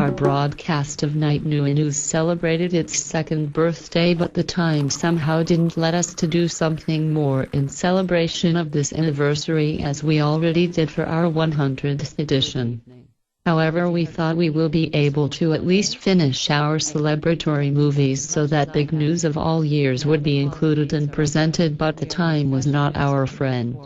Our broadcast of Knight-Nui News celebrated its second birthday, but the time somehow didn't let us to do something more in celebration of this anniversary as we already did for our 100th edition. However, we thought we will be able to at least finish our celebratory movies so that big news of all years would be included and presented, but the time was not our friend.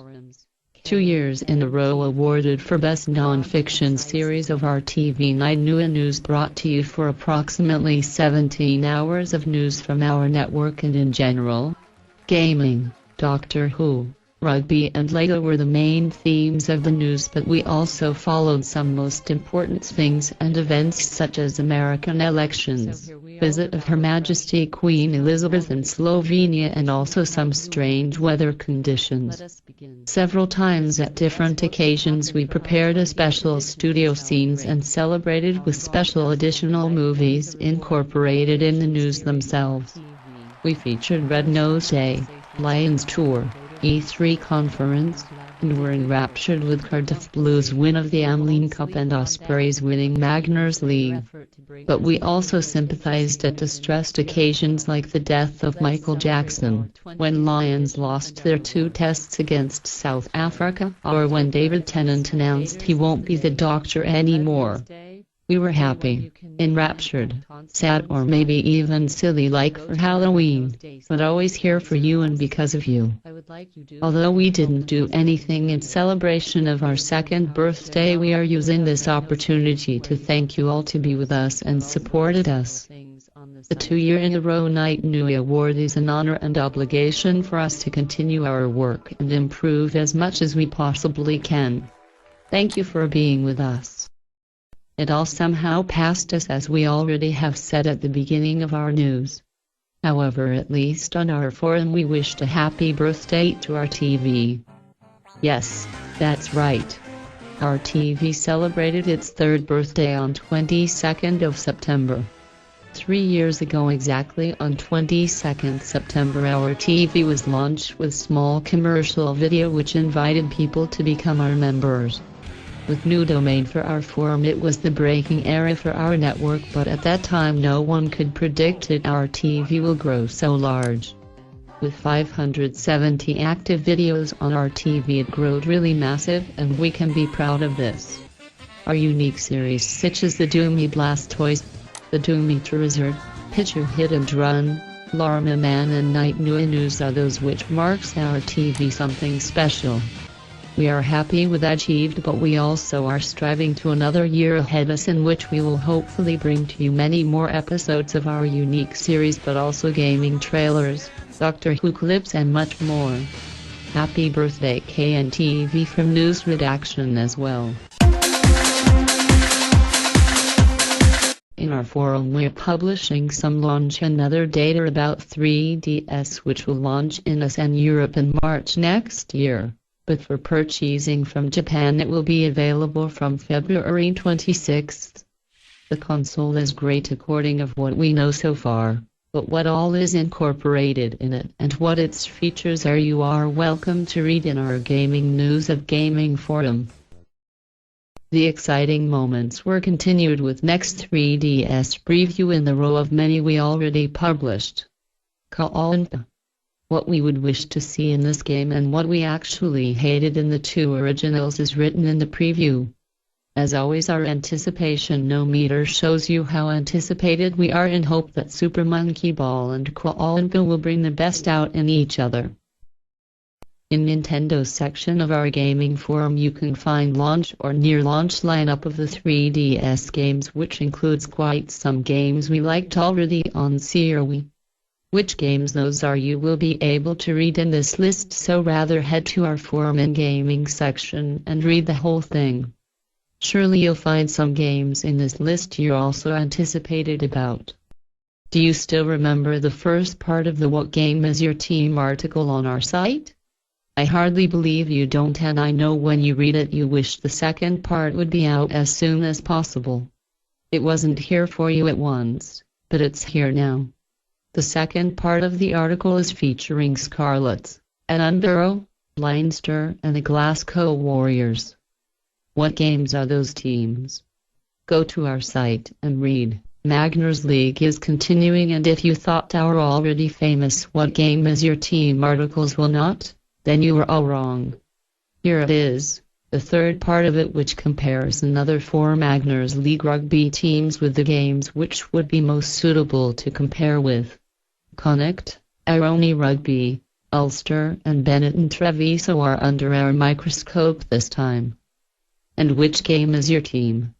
2 years in a row awarded for Best Non-Fiction Series of our TV Knight-Nui News, brought to you for approximately 17 hours of news from our network, and in general, gaming, Doctor Who, rugby and Lego were the main themes of the news, but we also followed some most important things and events such as American elections, visit of Her Majesty Queen Elizabeth in Slovenia, and also some strange weather conditions. Several times at different occasions we prepared a special studio scenes and celebrated with special additional movies incorporated in the news themselves. We featured Red Nose Day, Lions Tour, E3 Conference, and were enraptured with Cardiff Blues' win of the Amlene Cup and Ospreys winning Magners League. But we also sympathized at distressed occasions like the death of Michael Jackson, when Lions lost their 2 tests against South Africa, or when David Tennant announced he won't be the Doctor anymore. We were happy, enraptured, sad, or maybe even silly like for Halloween, but always here for you and because of you. Although we didn't do anything in celebration of our second birthday, we are using this opportunity to thank you all to be with us and supported us. The 2-year-in-a-row Knight-Nui Award is an honor and obligation for us to continue our work and improve as much as we possibly can. Thank you for being with us. It all somehow passed us, as we already have said at the beginning of our news. However, at least on our forum we wished a happy birthday to our TV. Yes, that's right. Our TV celebrated its 3rd birthday on 22nd of September. 3 years ago exactly on 22nd September our TV was launched with small commercial video which invited people to become our members. With new domain for our forum, it was the breaking era for our network, but at that time no one could predict that our TV will grow so large. With 570 active videos on our TV, it growed really massive, and we can be proud of this. Our unique series such as the Doomy Blastoise, the Doomy Treasure, Picture Hit and Run, Larma Man and Knight-Nui News are those which marks our TV something special. We are happy with that achieved, but we also are striving to another year ahead us in which we will hopefully bring to you many more episodes of our unique series, but also gaming trailers, Doctor Who clips and much more. Happy birthday KNTV from News Redaction as well. In our forum we're publishing some launch and other data about 3DS which will launch in US and Europe in March next year. But for purchasing from Japan it will be available from February 26th. The console is great according of what we know so far, but what all is incorporated in it and what its features are you are welcome to read in our gaming news of gaming forum. The exciting moments were continued with next 3DS preview in the row of many we already published. What we would wish to see in this game and what we actually hated in the 2 originals is written in the preview. As always, our anticipation no meter shows you how anticipated we are in hope that Super Monkey Ball and Koala will bring the best out in each other. In Nintendo's section of our gaming forum you can find launch or near launch lineup of the 3DS games, which includes quite some games we liked already on Wii. Which games those are you will be able to read in this list, so rather head to our forum and gaming section and read the whole thing. Surely you'll find some games in this list you're also anticipated about. Do you still remember the first part of the What Game Is Your Team article on our site? I hardly believe you don't, and I know when you read it you wish the second part would be out as soon as possible. It wasn't here for you at once, but it's here now. The second part of the article is featuring Scarlet, an Unburrow, Leinster and the Glasgow Warriors. What games are those teams? Go to our site and read. Magners League is continuing, and if you thought our already famous "What game is your team" articles will not, then you were all wrong. Here it is, the third part of it, which compares another 4 Magners League rugby teams with the games which would be most suitable to compare with. Knight-Nui Rugby, Ulster and Benetton Treviso are under our microscope this time. And which game is your team?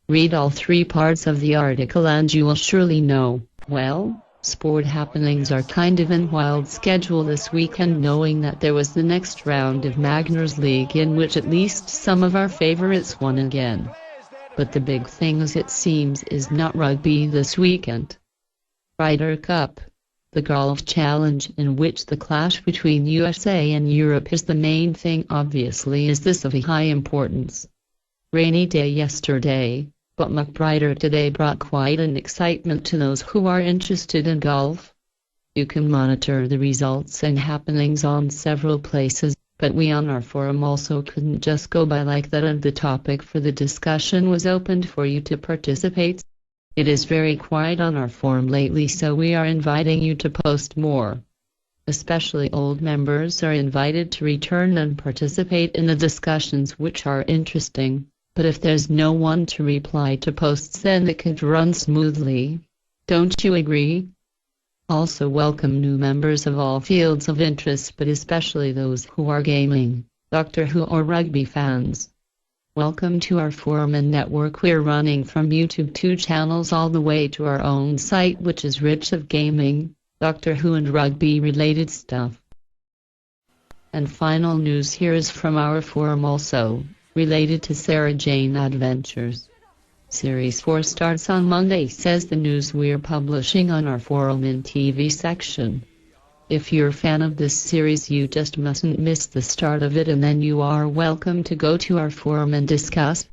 Read all 3 parts of the article and you will surely know. Well, sport happenings are kind of in wild schedule this weekend, knowing that there was the next round of Magners League in which at least some of our favourites won again. But the big thing, as it seems, is not rugby this weekend. Ryder Cup, the golf challenge in which the clash between USA and Europe is the main thing, obviously is this of a high importance. Rainy day yesterday, but much brighter today brought quite an excitement to those who are interested in golf. You can monitor the results and happenings on several places, but we on our forum also couldn't just go by like that, and the topic for the discussion was opened for you to participate. It is very quiet on our forum lately, so we are inviting you to post more. Especially old members are invited to return and participate in the discussions, which are interesting. But if there's no one to reply to posts, then it can't run smoothly. Don't you agree? Also welcome new members of all fields of interest, but especially those who are gaming, Doctor Who or rugby fans. Welcome to our forum and network. We're running from YouTube 2 channels all the way to our own site, which is rich of gaming, Doctor Who and rugby related stuff. And final news here is from our forum also, related to Sarah Jane Adventures. Series 4 starts on Monday, says the news we're publishing on our forum in TV section. If you're a fan of this series, you just mustn't miss the start of it, and then you are welcome to go to our forum and discuss.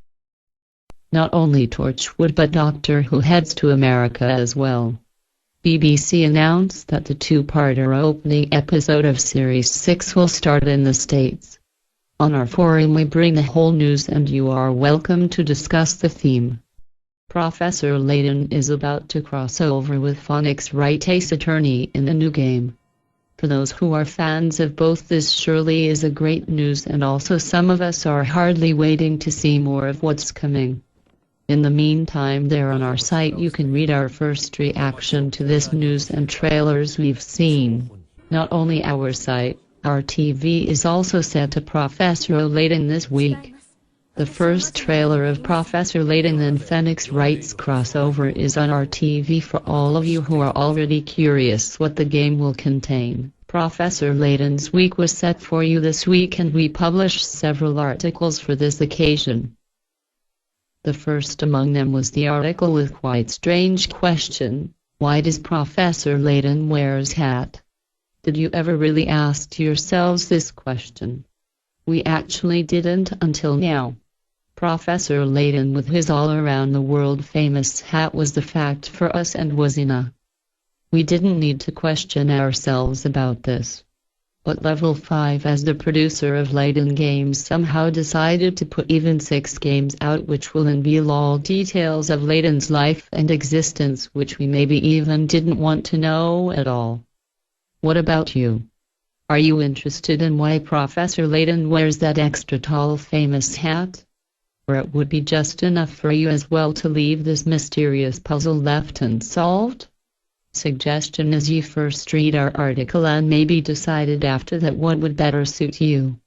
Not only Torchwood but Doctor Who heads to America as well. BBC announced that the 2-parter opening episode of Series 6 will start in the States. On our forum we bring the whole news, and you are welcome to discuss the theme. Professor Layton is about to cross over with Phoenix Wright Ace Attorney in the new game. For those who are fans of both, this surely is a great news, and also some of us are hardly waiting to see more of what's coming. In the meantime, there on our site you can read our first reaction to this news and trailers we've seen. Not only our site, our TV is also set to Professor Layton this week. The first trailer of Professor Layton and Phoenix Wright's crossover is on our TV for all of you who are already curious what the game will contain. Professor Layton's week was set for you this week, and we published several articles for this occasion. The first among them was the article with quite strange question: why does Professor Layton wear his hat? Did you ever really ask yourselves this question? We actually didn't until now. Professor Layton with his all-around-the-world famous hat was the fact for us, and was enough. We didn't need to question ourselves about this. But Level 5, as the producer of Layton Games, somehow decided to put even 6 games out which will unveil all details of Layton's life and existence which we maybe even didn't want to know at all. What about you? Are you interested in why Professor Layton wears that extra tall famous hat? Or it would be just enough for you as well to leave this mysterious puzzle left unsolved? Suggestion is you first read our article and maybe decided after that what would better suit you.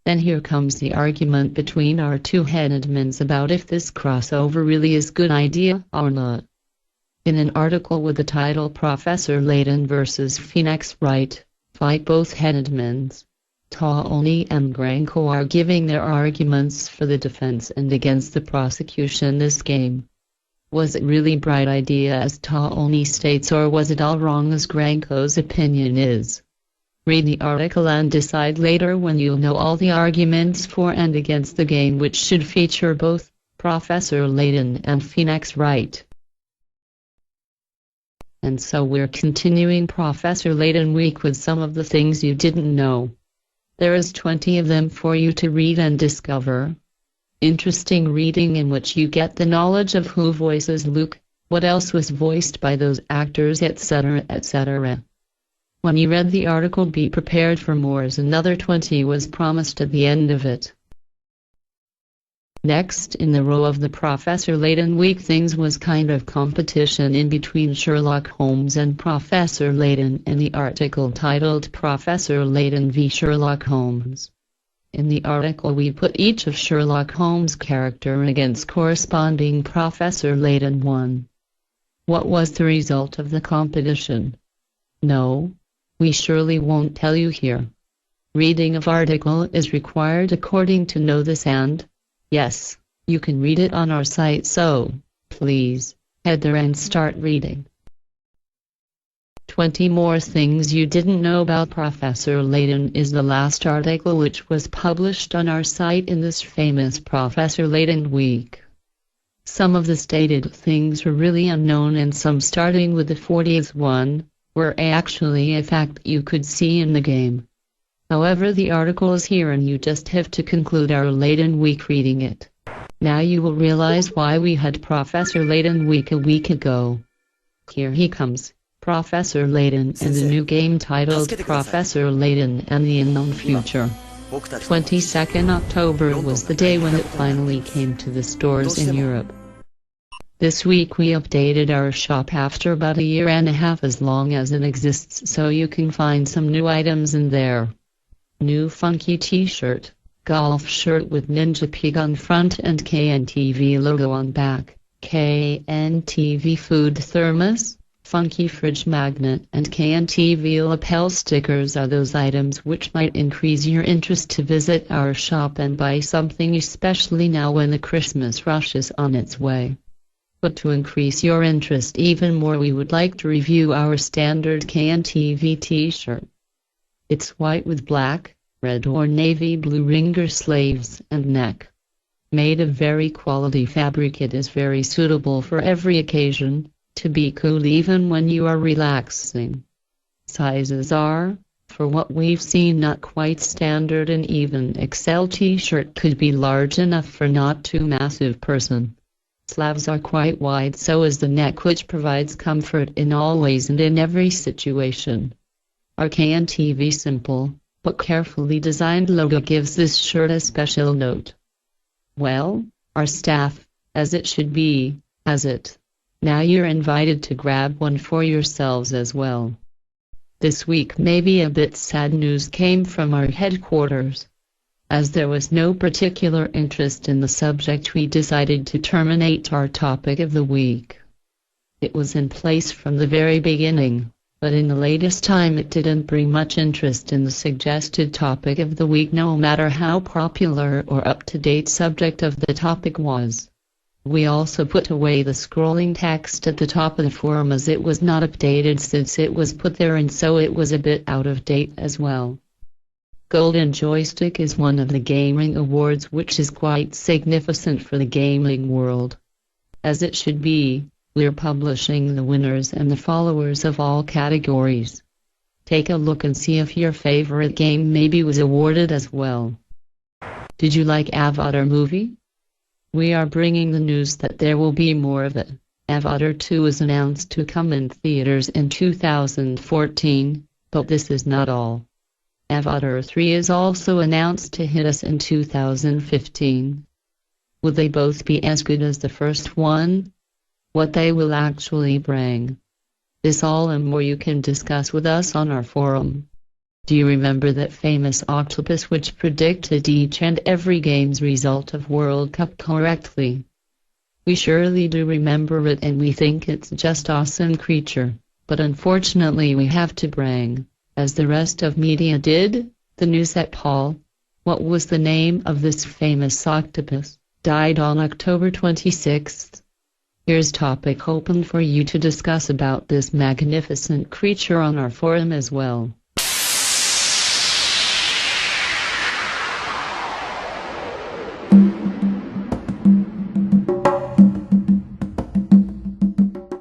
Then here comes the argument between our 2 headmans about if this crossover really is a good idea or not. In an article with the title Professor Layton vs. Phoenix Wright, fight, both headmans, Taoni and Granko, are giving their arguments for the defense and against the prosecution this game. Was it really a bright idea as Taoni states, or was it all wrong as Granko's opinion is? Read the article and decide later when you'll know all the arguments for and against the game, which should feature both Professor Layton and Phoenix Wright. And so we're continuing Professor Layton Week with some of the things you didn't know. There is 20 of them for you to read and discover. Interesting reading in which you get the knowledge of who voices Luke, what else was voiced by those actors, etc., etc. When you read the article, be prepared for more, as another 20 was promised at the end of it. Next in the row of the Professor Layton Week things was kind of competition in between Sherlock Holmes and Professor Layton in the article titled Professor Layton v Sherlock Holmes. In the article we put each of Sherlock Holmes' character against corresponding Professor Layton one. What was the result of the competition? No, we surely won't tell you here. Reading of article is required according to know this, and yes, you can read it on our site, so please head there and start reading. 20 more things you didn't know about Professor Layton is the last article which was published on our site in this famous Professor Layton Week. Some of the stated things were really unknown, and some, starting with the 40th one, were actually a fact you could see in the game. However, the article is here and you just have to conclude our Layton Week reading it. Now you will realize why we had Professor Layton Week a week ago. Here he comes, Professor Layton, and the new game titled Professor Layton and the Unknown Future. 22nd October was the day when it finally came to the stores in Europe. This week we updated our shop after about a year and a half as long as it exists, so you can find some new items in there. New funky t-shirt, golf shirt with Ninja Pig on front and KNTV logo on back, KNTV food thermos, funky fridge magnet, and KNTV lapel stickers are those items which might increase your interest to visit our shop and buy something, especially now when the Christmas rush is on its way. But to increase your interest even more, we would like to review our standard KNTV t-shirt. It's white with black, red or navy blue ringer sleeves and neck. Made of very quality fabric, it is very suitable for every occasion, to be cool even when you are relaxing. Sizes are, for what we've seen, not quite standard, and even XL t-shirt could be large enough for not too massive person. Sleeves are quite wide, so is the neck, which provides comfort in all ways and in every situation. Our KNTV simple, but carefully designed logo gives this shirt a special note. Well, our staff, as it should be, has it. Now you're invited to grab one for yourselves as well. This week maybe a bit sad news came from our headquarters. As there was no particular interest in the subject, we decided to terminate our topic of the week. It was in place from the very beginning, but in the latest time it didn't bring much interest in the suggested topic of the week, no matter how popular or up-to-date subject of the topic was. We also put away the scrolling text at the top of the forum, as it was not updated since it was put there, and so it was a bit out of date as well. Golden Joystick is one of the gaming awards which is quite significant for the gaming world. As it should be, we're publishing the winners and the followers of all categories. Take a look and see if your favorite game maybe was awarded as well. Did you like Avatar movie? We are bringing the news that there will be more of it. Avatar 2 is announced to come in theaters in 2014, but this is not all. Avatar 3 is also announced to hit us in 2015. Will they both be as good as the first one? What they will actually bring? This all and more you can discuss with us on our forum. Do you remember that famous octopus which predicted each and every game's result of World Cup correctly? We surely do remember it, and we think it's just awesome creature, but unfortunately we have to bring, as the rest of media did, the news that Paul, what was the name of this famous octopus, died on October 26th. Here's topic open for you to discuss about this magnificent creature on our forum as well.